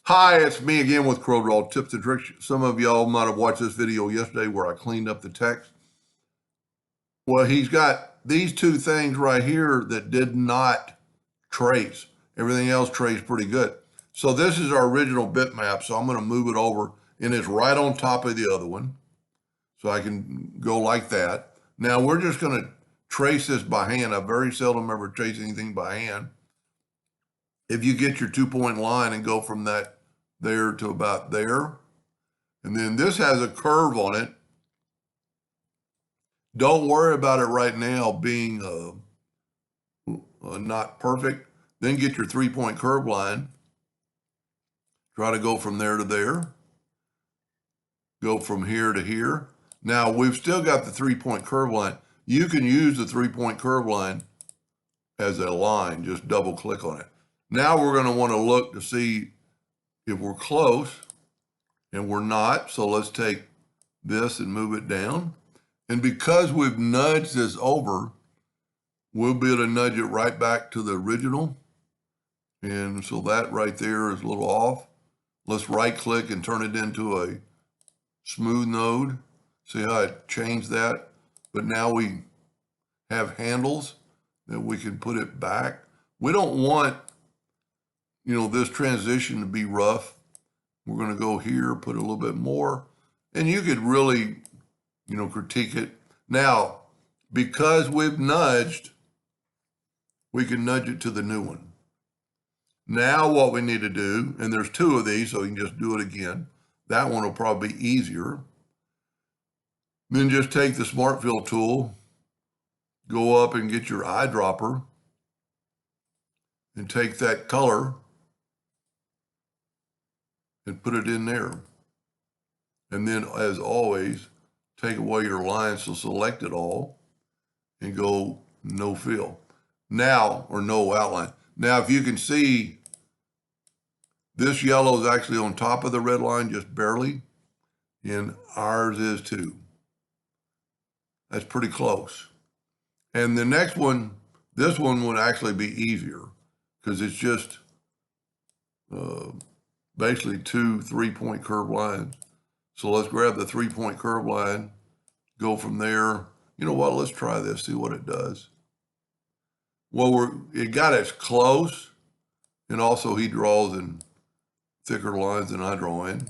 Hi, it's me again with Corel tips and tricks. Some of y'all might have watched this video yesterday where I cleaned up the text. Well, he's got these two things right here that did not trace. Everything else traced pretty good. So this is our original bitmap. So I'm going to move it over and it's right on top of the other one. So I can go like that. Now we're just going to trace this by hand. I very seldom ever trace anything by hand. If you get your 2-point line and go from that there to about there, and then this has a curve on it. Don't worry about it right now being not perfect. Then get your 3-point curve line. Try to go from there to there. Go from here to here. Now we've still got the 3-point curve line. You can use the 3-point curve line as a line. Just double click on it. Now we're going to want to look to see if we're close, and we're not. So let's take this and move it down. And because we've nudged this over, we'll be able to nudge it right back to the original. And so that right there is a little off. Let's right click and turn it into a smooth node. See how I changed that? But now we have handles that we can put it back. We don't want, this transition to be rough. We're going to go here, put a little bit more. And you could really, critique it. Now, because we've nudged, we can nudge it to the new one. Now what we need to do, and there's two of these, so you can just do it again. That one will probably be easier. Then just take the Smart Fill tool, go up and get your eyedropper, and take that color and put it in there. And then, as always, take away your line, so select it all, and go no fill. Now, or no outline. Now, if you can see, this yellow is actually on top of the red line, just barely, and ours is too. That's pretty close. And the next one, this one would actually be easier because it's just basically two 3-point curve lines. So let's grab the 3-point curve line, go from there. You know what, let's try this, see what it does. Well, it got us close, and also he draws in thicker lines than I draw in.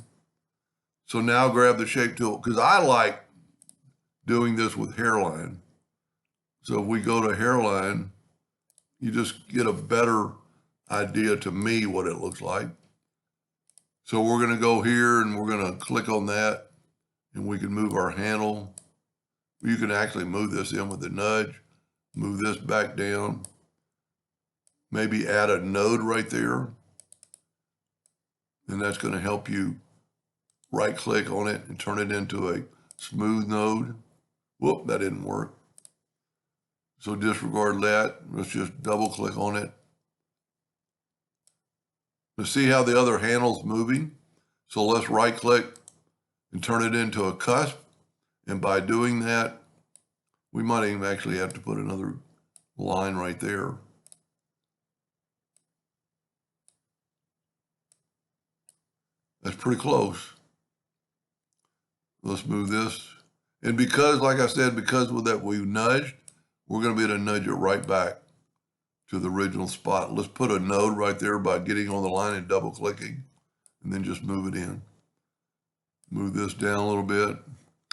So now grab the shape tool, because I like doing this with hairline. So if we go to hairline, you just get a better idea to me what it looks like. So we're going to go here and we're going to click on that, and we can move our handle. You can actually move this in with the nudge, move this back down, maybe add a node right there. And that's going to help you right click on it and turn it into a smooth node. Whoop, that didn't work. So disregard that. Let's just double click on it. Let's see how the other handle's moving. So let's right click and turn it into a cusp. And by doing that, we might even actually have to put another line right there. That's pretty close. Let's move this. And because, like I said, because with that we nudged, we're going to be able to nudge it right back to the original spot. Let's put a node right there by getting on the line and double clicking, and then just move it in. Move this down a little bit.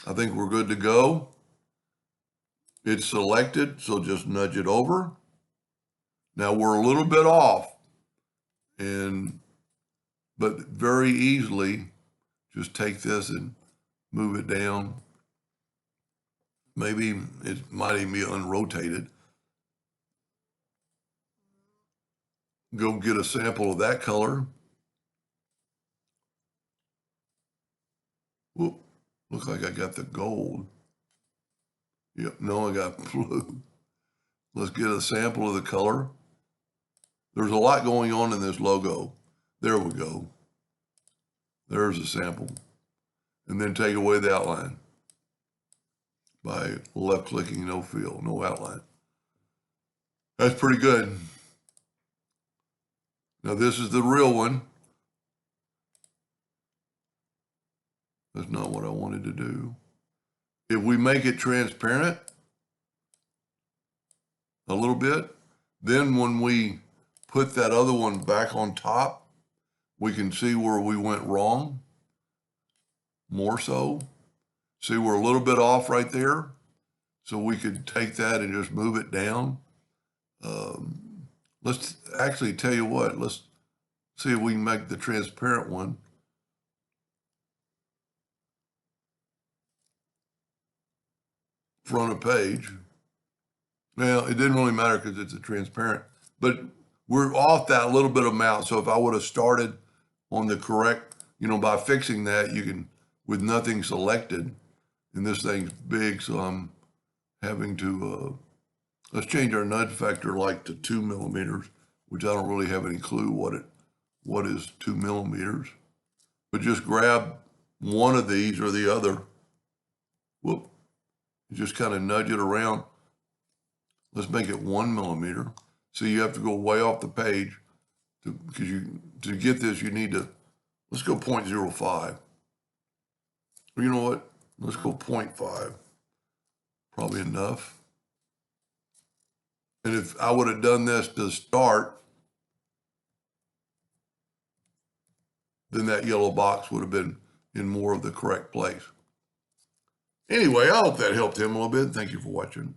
I think we're good to go. It's selected, so just nudge it over. Now we're a little bit off, but very easily just take this and move it down. Maybe it might even be unrotated. Go get a sample of that color. Whoop, looks like I got the gold. Yep, no, I got blue. Let's get a sample of the color. There's a lot going on in this logo. There we go. There's a sample. And then take away the outline by left clicking, no fill, no outline. That's pretty good. Now this is the real one. That's not what I wanted to do. If we make it transparent a little bit, then when we put that other one back on top, we can see where we went wrong more so. See, we're a little bit off right there. So we could take that and just move it down. Let's actually tell you what, let's see if we can make the transparent one front of page. Well, it didn't really matter because it's a transparent, but we're off that little bit of amount. So if I would have started on the correct, by fixing that, you can, with nothing selected, and this thing's big, so I'm having to, let's change our nudge factor like to 2 millimeters, which I don't really have any clue what is 2 millimeters, but just grab one of these or the other. Whoop, just kind of nudge it around. Let's make it 1 millimeter. So you have to go way off the page because to get this, you need to, let's go 0.05. Or you know what? Let's go 0.5. Probably enough. And if I would have done this to start, then that yellow box would have been in more of the correct place. Anyway, I hope that helped him a little bit. Thank you for watching.